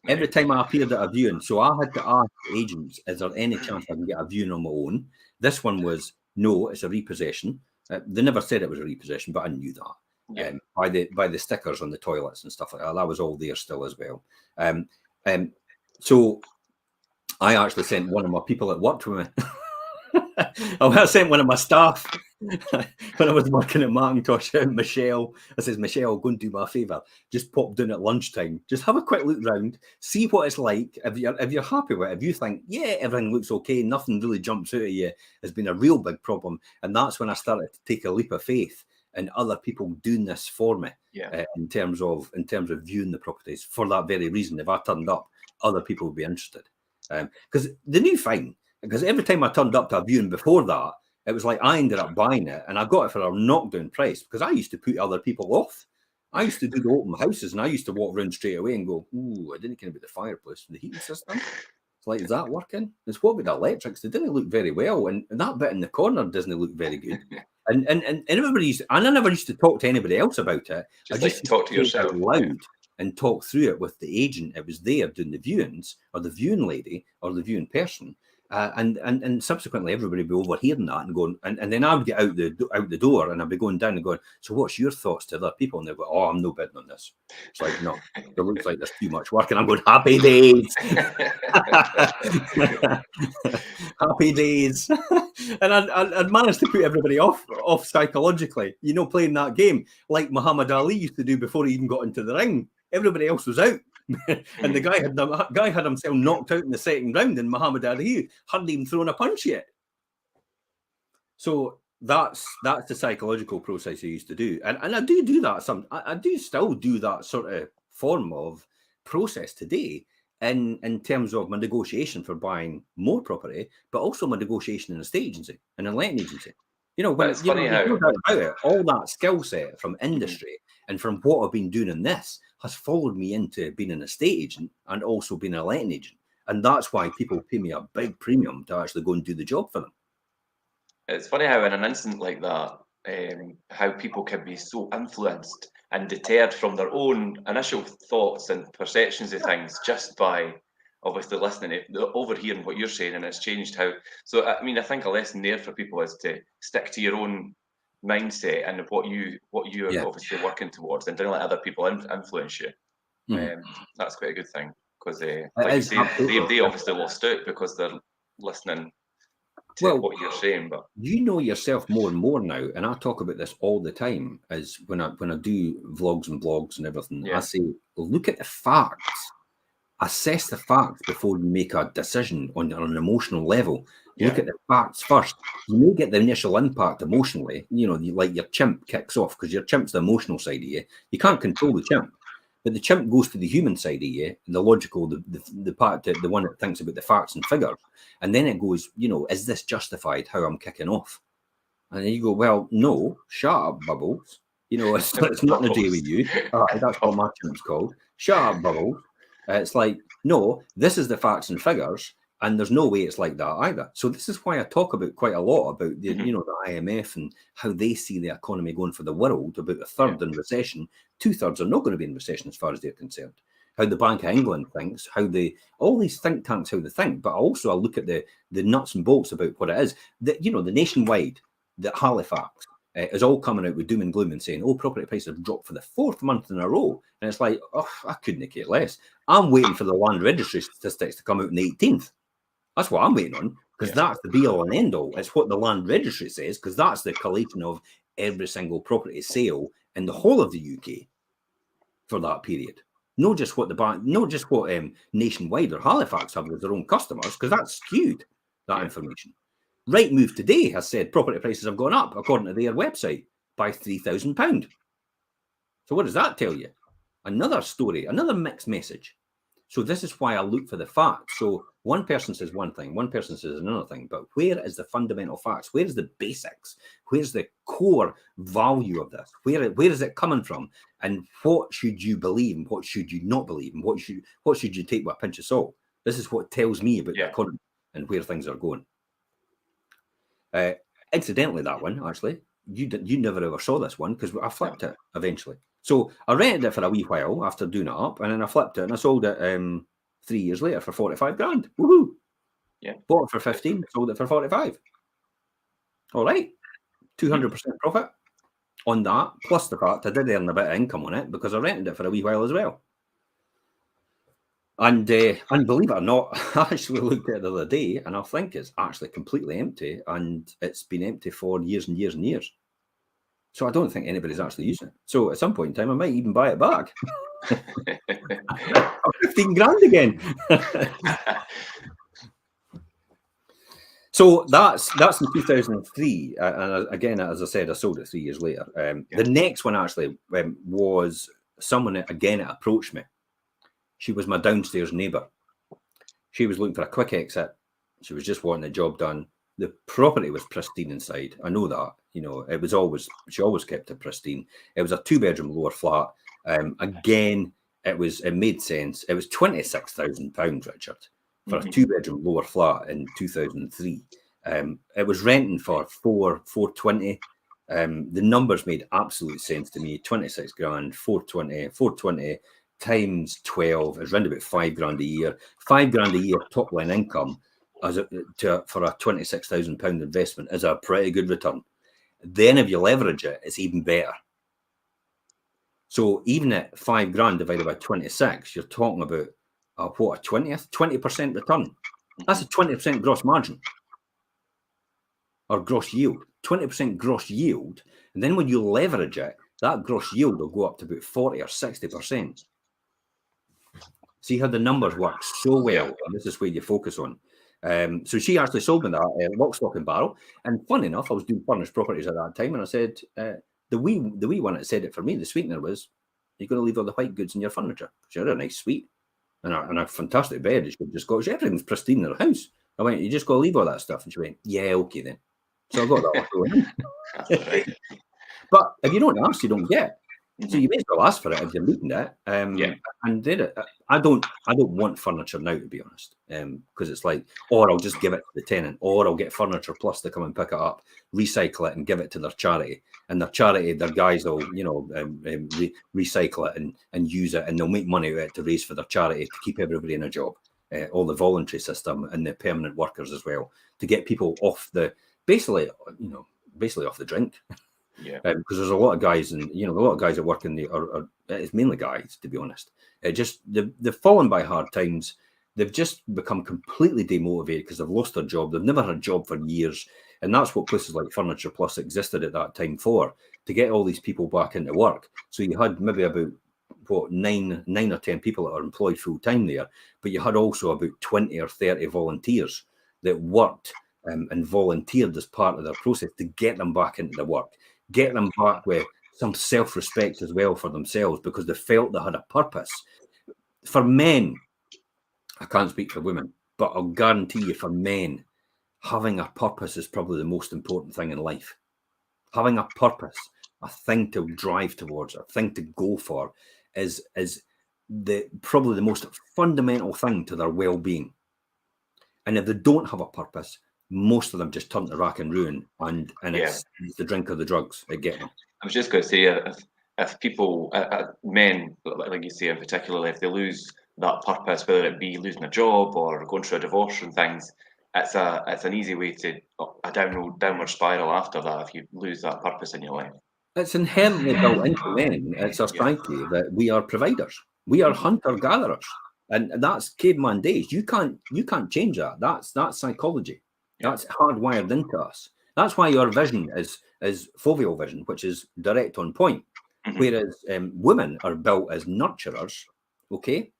Every time I appeared at a viewing, so I had to ask agents, is there any chance I can get a viewing on my own? This one was, no, it's a repossession. They never said it was a repossession, but I knew that. By the stickers on the toilets and stuff like that. That was all there still as well. So I actually sent one of my people that worked with me. I sent one of my staff when I was working at Macintosh, Michelle. I says, Michelle, go and do me a favour. Just pop down at lunchtime. Just have a quick look round, see what it's like. If you're happy with it, if you think, everything looks okay, nothing really jumps out at you, has been a real big problem. And that's when I started to take a leap of faith in other people doing this for me. In terms of viewing the properties for that very reason. If I turned up, other people would be interested. Because they knew fine. Because every time I turned up to a viewing before that, it was like I ended up buying it, and I got it for a knockdown price because I used to put other people off. I used to do the open houses, and I used to walk around straight away and go, ooh, I didn't care about the fireplace and the heating system. It's like, is that working? It's what with the electrics? They didn't look very well, and that bit in the corner doesn't look very good. And everybody I never used to talk to anybody else about it. I just talk to yourself loud and talk through it with the agent that was there doing the viewings, or the viewing lady, or the viewing person. And subsequently everybody would be overhearing that and going, and then I would get out the door and I'd be going down and going, so what's your thoughts to other people? And they'd go, oh, I'm no bidding on this. It's like, no, it looks like there's too much work. And I'm going, happy days. Happy days. And I'd managed to put everybody off psychologically, playing that game like Muhammad Ali used to do before he even got into the ring. Everybody else was out. And the guy had himself knocked out in the second round, and Muhammad Ali hadn't even thrown a punch yet. So that's the psychological process I used to do, and I do that. I do still do that sort of form of process today in terms of my negotiation for buying more property, but also my negotiation in a estate agency and a letting agency. When it's funny how all that skill set from industry and from what I've been doing in this has followed me into being an estate agent and also being a letting agent. And that's why people pay me a big premium to actually go and do the job for them. It's funny how in an instant like that, how people can be so influenced and deterred from their own initial thoughts and perceptions of things just by obviously listening to overhearing what you're saying, and it's changed how. So I mean, I think a lesson there for people is to stick to your own mindset and what you're obviously working towards, and don't let other people influence you. That's quite a good thing, because like you say, they obviously lost out because they're listening to what you're saying. But you know yourself more and more now, and I talk about this all the time, is when I do vlogs and blogs and everything, I say, look at the facts. Assess the facts before you make a decision on an emotional level. Look at the facts first. You may get the initial impact emotionally, like your chimp kicks off, because your chimp's the emotional side of you. You can't control the chimp, but the chimp goes to the human side of you, the logical, the part, the one that thinks about the facts and figures. And then it goes, is this justified how I'm kicking off? And then you go, well, no, shut up, Bubbles. It's nothing to do with you. That's what my chimp's called. Shut up, Bubbles. It's like, no, this is the facts and figures, and there's no way it's like that either. So this is why I talk about quite a lot about the, the IMF and how they see the economy going for the world. About a third in recession, 2/3 are not going to be in recession as far as they're concerned. How the Bank of England thinks, all these think tanks, how they think. But also I look at the nuts and bolts about what it is. The nationwide, the Halifax. Is all coming out with doom and gloom and saying, property prices have dropped for the 4th month in a row. And it's like, I couldn't care less. I'm waiting for the land registry statistics to come out on the 18th. That's what I'm waiting on, because that's the be all and end all. It's what the land registry says, because that's the collation of every single property sale in the whole of the UK for that period. Not just what Nationwide or Halifax have with their own customers, because that's skewed, that information. Rightmove today has said property prices have gone up, according to their website, by £3,000. So what does that tell you? Another story, another mixed message. So this is why I look for the facts. So one person says one thing, one person says another thing, but where is the fundamental facts? Where is the basics? Where's the core value of this? Where is it coming from? And what should you believe and what should you not believe? And what should you take with a pinch of salt? This is what tells me about the economy and where things are going. Incidentally, that one, actually, you never ever saw this one, because I flipped it eventually. So I rented it for a wee while after doing it up, and then I flipped it and I sold it 3 years later for 45 grand. Woohoo! Yeah. Bought it for 15, sold it for 45. All right. 200% profit on that, plus the fact I did earn a bit of income on it because I rented it for a wee while as well. And believe it or not, I actually looked at it the other day, and I think it's actually completely empty, and it's been empty for years and years and years. So I don't think anybody's actually using it. So at some point in time, I might even buy it back. 15 grand again. So that's in 2003. And again, as I said, I sold it 3 years later. The next one actually was someone that, again, approached me. She was my downstairs neighbour. She was looking for a quick exit. She was just wanting the job done. The property was pristine inside. I know that. It was she always kept it pristine. It was a 2-bedroom lower flat. Again, it made sense. It was £26,000, Richard, for a 2-bedroom lower flat in 2003. It was renting for $420. The numbers made absolute sense to me. 26 grand, 420, times 12 is around about £5 a year. £5 a year top line income for a £26,000 investment is a pretty good return. Then if you leverage it, it's even better. So even at £5 divided by 26, you're talking about what, a 20% return. That's a 20% gross margin or gross yield. 20% gross yield, and then when you leverage it, that gross yield will go up to about 40 or 60%. See how the numbers work so well. And this is where you focus on. So she actually sold me that lock, stock and barrel. And funny enough, I was doing furnished properties at that time, and I said, the wee one that said it for me, the sweetener was, you're going to leave all the white goods in your furniture. She had a nice suite and a fantastic bed. She just got, everything's pristine in her house. I went, you just got to leave all that stuff. And she went, yeah, okay then. So I got that. But if you don't ask, you don't get. So you may as well ask for it if you're needing it. And did it. I don't want furniture now, to be honest, because it's like, or I'll just give it to the tenant, or I'll get Furniture Plus to come and pick it up, recycle it, and give it to their charity. And their charity, their guys will, recycle it and use it, and they'll make money out of it to raise for their charity to keep everybody in a job, all the voluntary system and the permanent workers as well, to get people off the basically off the drink. Yeah, because there's a lot of guys, and a lot of guys that work in it's mainly guys, to be honest. They've fallen by hard times. They've just become completely demotivated because they've lost their job. They've never had a job for years, and that's what places like Furniture Plus existed at that time for, to get all these people back into work. So you had maybe about nine or 10 people that are employed full time there, but you had also about 20 or 30 volunteers that worked and volunteered as part of their process to get them back into the work. Get them back with some self-respect as well for themselves, because they felt they had a purpose. For men, I can't speak for women, but I'll guarantee you for men, having a purpose is probably the most important thing in life. Having a purpose, a thing to drive towards, a thing to go for, is probably the most fundamental thing to their well-being. And if they don't have a purpose, most of them just turn to rack and ruin, and it's the drink or the drugs that get them. I was just going to say, if people, men, like you say in particular, if they lose that purpose, whether it be losing a job or going through a divorce and things, it's an easy way to a downward spiral after that if you lose that purpose in your life. It's inherently built into men. It's our psyche that we are providers. We are hunter-gatherers. And that's caveman days. You can't change that. That's psychology. That's hardwired into us. That's why your vision is foveal vision, which is direct on point. Whereas women are built as nurturers, okay,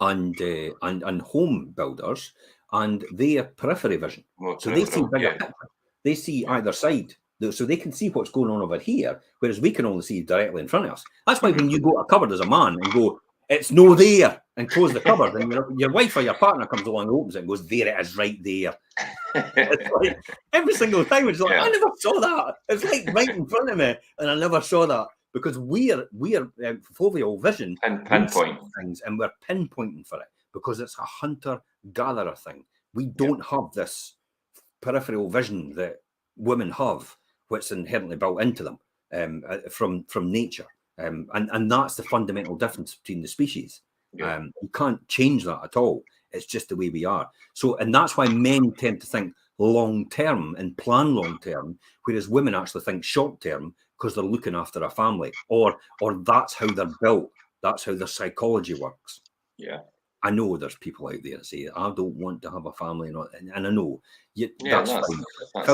and home builders, and they are periphery vision. So they see bigger picture. They see either side. So they can see what's going on over here, whereas we can only see directly in front of us. That's why when you go to a cupboard as a man and go, it's no there, and close the cupboard, and your wife or your partner comes along and opens it and goes, there it is, right there. It's like every single time it's like, I never saw that. It's like right in front of me, and I never saw that, because we are foveal vision and pinpoint things, and we're pinpointing for it because it's a hunter-gatherer thing. We don't have this peripheral vision that women have, which inherently built into them from nature. And that's the fundamental difference between the species. You can't change that at all. It's just the way we are. So, and that's why men tend to think long-term and plan long-term, whereas women actually think short-term because they're looking after a family, or that's how they're built. That's how their psychology works. Yeah. I know there's people out there that say, I don't want to have a family. And I know that's fine. I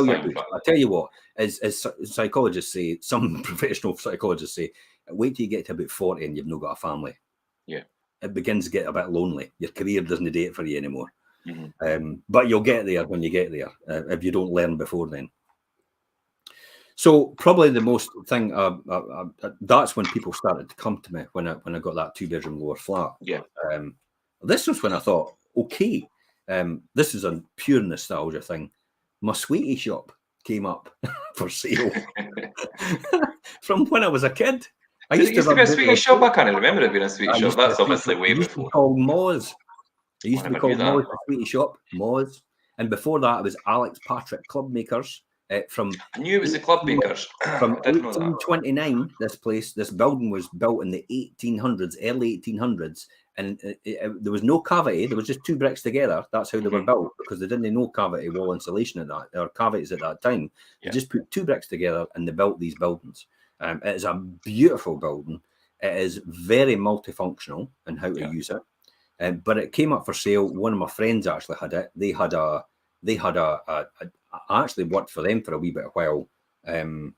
tell you what, as psychologists say, some professional psychologists say, wait till you get to about 40 and you've not got a family. Yeah. It begins to get a bit lonely. Your career doesn't do it for you anymore. But you'll get there when you get there, if you don't learn before then. So probably the most thing, that's when people started to come to me when I got that 2-bedroom lower flat. Yeah. This was when I thought, okay, this is a pure nostalgia thing. My sweetie shop came up for sale from when I was a kid. I used to be a sweetie shop. I can't remember it being a sweetie shop. That's obviously way before. Called Moz. It used to be called Moz, the sweetie shop, Moz. And before that, it was Alex Patrick Club Makers. From I knew it was the club bakers. From I did know that. 1829, this building was built in the 1800s, early 1800s, and there was no cavity. There was just two bricks together. That's how they were built, because they didn't know cavity wall insulation at that, or cavities at that time. They just put two bricks together and they built these buildings. It is a beautiful building. It is very multifunctional in how to use it. But it came up for sale. One of my friends actually had it. I actually worked for them for a wee bit of while, in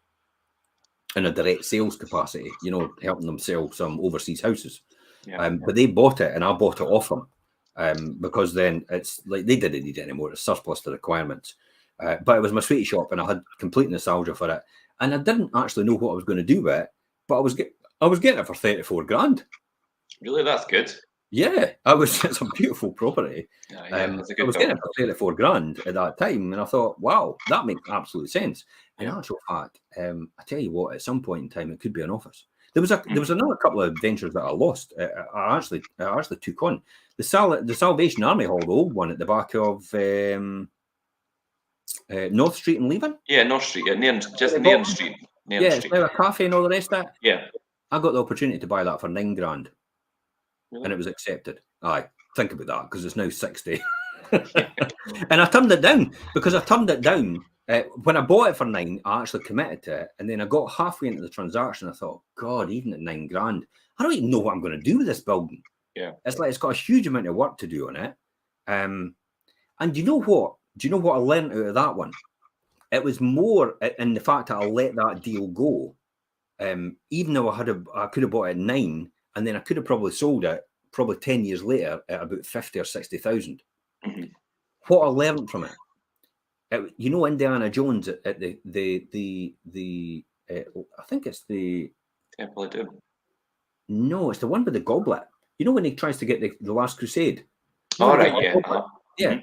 a direct sales capacity, helping them sell some overseas houses. But they bought it and I bought it off them, because then it's like they didn't need it anymore. It's surplus to requirements. But it was my sweetie shop and I had complete nostalgia for it. And I didn't actually know what I was going to do with it, but I was getting it for 34 grand. Really? That's good. Yeah, it's a beautiful property. That's a good I was getting it for 34 grand at that time, and I thought, wow, that makes absolute sense. In actual fact, I tell you what, at some point in time, it could be an office. There was another couple of ventures that I lost. I actually took on the Salvation Army Hall, the old one at the back of North Street in Leven. Yeah, North Street. Yeah, Nairn Street. It's now a cafe and all the rest of it. Yeah, I got the opportunity to buy that for 9 grand. Really? And it was accepted. Aye, think about that, because it's now 60. And I turned it down, when I bought it for 9, I actually committed to it. And then I got halfway into the transaction. I thought, God, even at 9 grand, I don't even know what I'm going to do with this building. Yeah. It's like it's got a huge amount of work to do on it. And do you know what? Do you know what I learned out of that one? It was more in the fact that I let that deal go. Even though I could have bought it at 9, and then I could have probably sold it 10 years later at about 50 or 60,000. What I learned from it, Indiana Jones at the I think it's the Temple of Doom. No, it's the one with the goblet. When he tries to get the Last Crusade. All right, yeah. Yeah.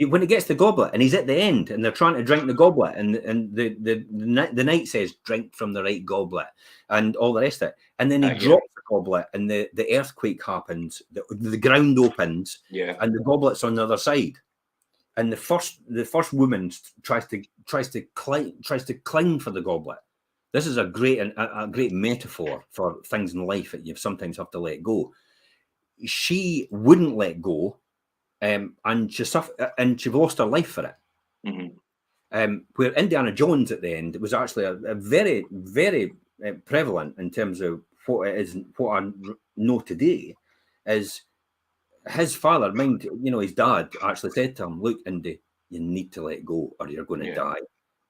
When he gets the goblet and he's at the end and they're trying to drink the goblet and the knight says, drink from the right goblet and all the rest of it. And then he drops the goblet and the earthquake happens, the ground opens, and the goblet's on the other side. And the first woman tries to cling for the goblet. This is a great metaphor for things in life that you sometimes have to let go. She wouldn't let go. And she lost her life for it. Where Indiana Jones at the end, it was actually a very, very prevalent in terms of what it is. What I know today is his father, his dad actually said to him, "Look, Indy, you need to let go, or you're going to die."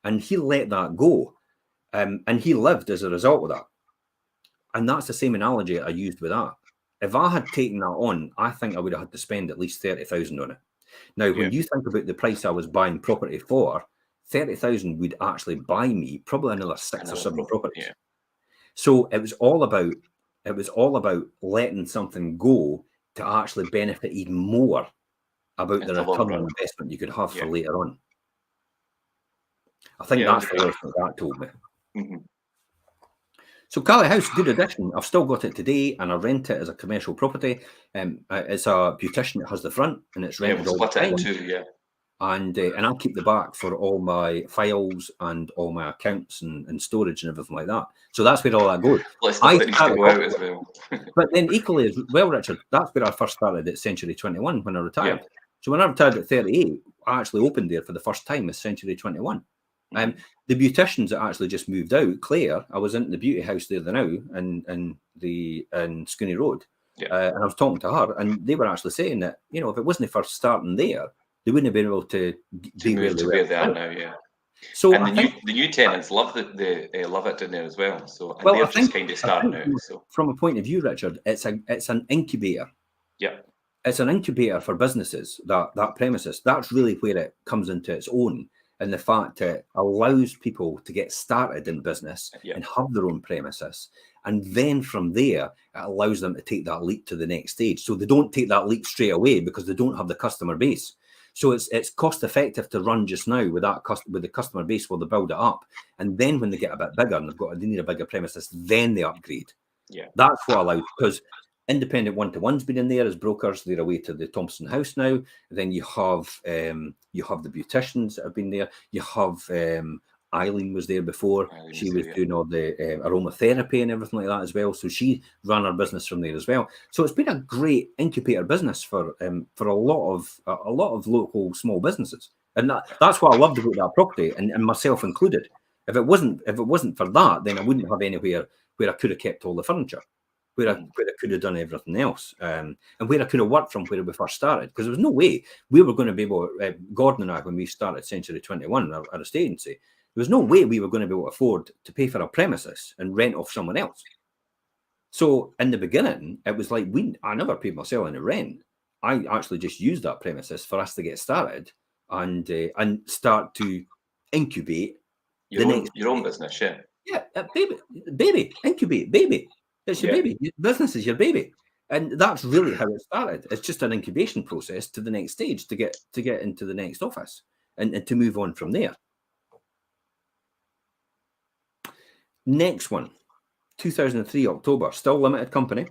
And he let that go, and he lived as a result of that. And that's the same analogy I used with that. If I had taken that on, I think I would have had to spend at least 30,000 on it. Now, when you think about the price I was buying property for, 30,000 would actually buy me probably another 6 or 7 properties. Yeah. So it was all about letting something go to actually benefit even more about the return on investment you could have for later on. I think that's the lesson that told me. So Cali House, good addition. I've still got it today, and I rent it as a commercial property. It's a beautician that has the front, and it's rented all the time. And I keep the back for all my files and all my accounts and storage and everything like that. So that's where all that goes. But then equally as well, Richard, that's where I first started at Century 21 when I retired. So when I retired at 38, I actually opened there for the first time as Century 21. The beauticians that actually just moved out, Claire, I was in the beauty house there now in Scooney Road, and I was talking to her, and they were actually saying that if it wasn't for starting there, they wouldn't have been able to be where they are now. So and the new tenants love they love it in there as well. So they're just kind of starting out. So from a point of view, Richard, it's an incubator. Yeah, it's an incubator for businesses. That premises, that's really where it comes into its own. And the fact that it allows people to get started in business and have their own premises. And then from there, it allows them to take that leap to the next stage. So they don't take that leap straight away because they don't have the customer base. So it's cost effective to run just now with the customer base while they build it up. And then when they get a bit bigger and they need a bigger premises, then they upgrade. Yeah, that's what allows, because independent one-to-ones been in there as brokers. They're away to the Thompson House now. Then you have the beauticians that have been there. You have Eileen was there before. Eileen She was was there, doing all the aromatherapy and everything like that as well. So she ran her business from there as well. So it's been a great incubator business for a lot of local small businesses, and that's what I loved about that property, and myself included. If it wasn't for that, then I wouldn't have anywhere where I could have kept all the furniture, where I could have done everything else, and where I could have worked from where we first started. Because there was no way we were going to be able, Gordon and I, when we started Century 21, our estate agency, there was no way we were going to be able to afford to pay for a premises and rent off someone else. So in the beginning, it was like I never paid myself any rent. I actually just used that premises for us to get started and start to incubate your own business, yeah. Yeah, baby, incubate, baby. It's your baby. Your business is your baby, and that's really how it started. It's just an incubation process to the next stage to get into the next office and to move on from there. Next one, 2003 October, still limited company,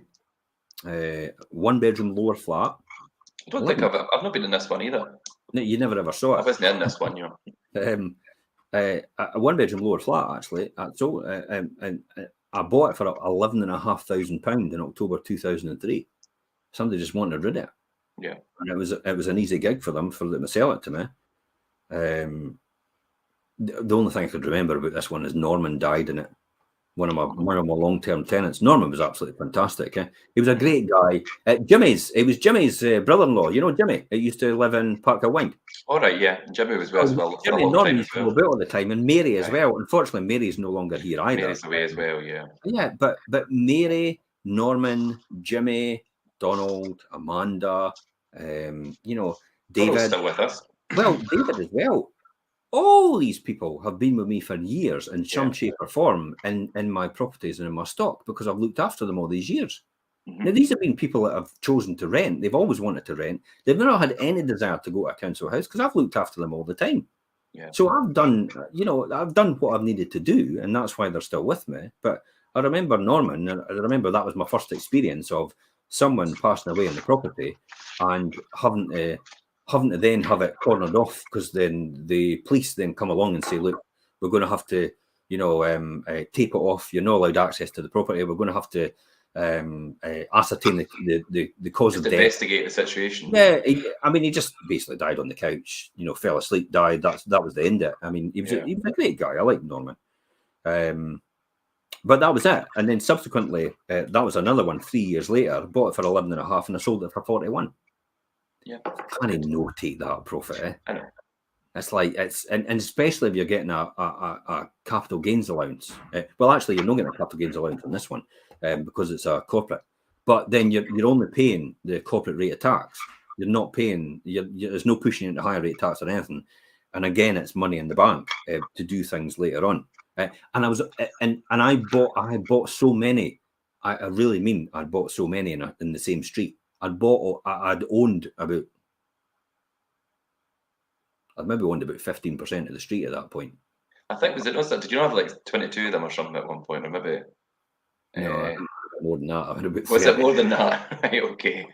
1 bedroom lower flat. I don't think I've not been in this one either. No, you never ever saw it. I wasn't in this one, you know. A 1 bedroom lower flat actually. So and I bought it for £11,500 in October 2003. Somebody just wanted rid of it. Yeah, and it was an easy gig for them to sell it to me. The only thing I could remember about this one is Norman died in it. One of my long-term tenants. Norman was absolutely fantastic. He was a great guy. It was Jimmy's brother-in-law. You know Jimmy? He used to live in Park Hill Wynd. All right, yeah. Jimmy was well as well. Jimmy and Norman used to go about all the time, and Mary as well. Unfortunately, Mary's no longer here either. Mary's away as well, yeah. Yeah, but Mary, Norman, Jimmy, Donald, Amanda, you know, David. Donald's still with us. Well, David as well. All these people have been with me for years in some shape or form in my properties and in my stock because I've looked after them all these years. Now, these have been people that have chosen to rent. They've always wanted to rent. They've never had any desire to go to a council house because I've looked after them all the time. Yeah. So I've done what I've needed to do, and that's why they're still with me. But I remember Norman, and I remember that was my first experience of someone passing away in the property and having to then have it cornered off because then the police then come along and say, look, we're going to have to, tape it off. You're not allowed access to the property. We're going to have to ascertain the cause of death. Investigate the situation. Yeah, he just basically died on the couch. Fell asleep, died. That was the end of it. I mean, he was a great guy. I like Norman. But that was it. And then subsequently, that was another one. 3 years later, bought it for 11.5, and I sold it for 41. Yeah, can't take that profit. I know. It's like and especially if you're getting a capital gains allowance. Well, actually, you're not getting a capital gains allowance on this one because it's a corporate. But then you're only paying the corporate rate of tax. You're not paying. There's no pushing into higher rate tax or anything. And again, it's money in the bank to do things later on. And I bought so many. I really mean I bought so many in the same street. I'd owned about 15% of the street at that point. I think did you not have like 22 of them or something at one point, or maybe? No, more than that. I had about 30. Was it more than that? Right, okay.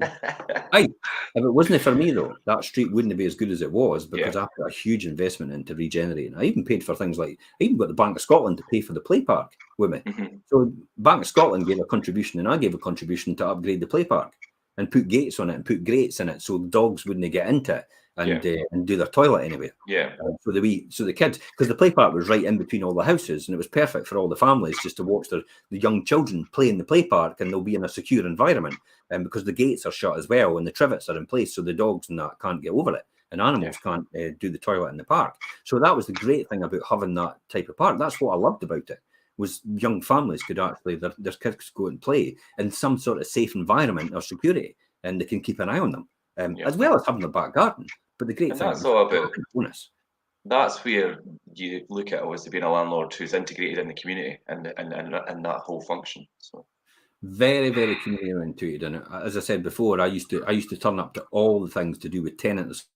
If it wasn't for me though, that street wouldn't be as good as it was because I put a huge investment into regenerating. I even paid for things like I even got the Bank of Scotland to pay for the play park with me. So Bank of Scotland gave a contribution, and I gave a contribution to upgrade the play park and put gates on it and put grates in it so the dogs wouldn't get into it and do their toilet anyway. Yeah. So the kids, because the play park was right in between all the houses, and it was perfect for all the families just to watch the young children play in the play park, and they'll be in a secure environment. And because the gates are shut as well, and the trivets are in place, so the dogs and that can't get over it, and animals can't do the toilet in the park. So that was the great thing about having that type of park. That's what I loved about it. Was young families could actually their kids go and play in some sort of safe environment or security, and they can keep an eye on them, as well as having a back garden. But the great thing that's all about bonus. That's where you look at it as being a landlord who's integrated in the community and that whole function. So very, very community oriented. And as I said before, I used to turn up to all the things to do with tenants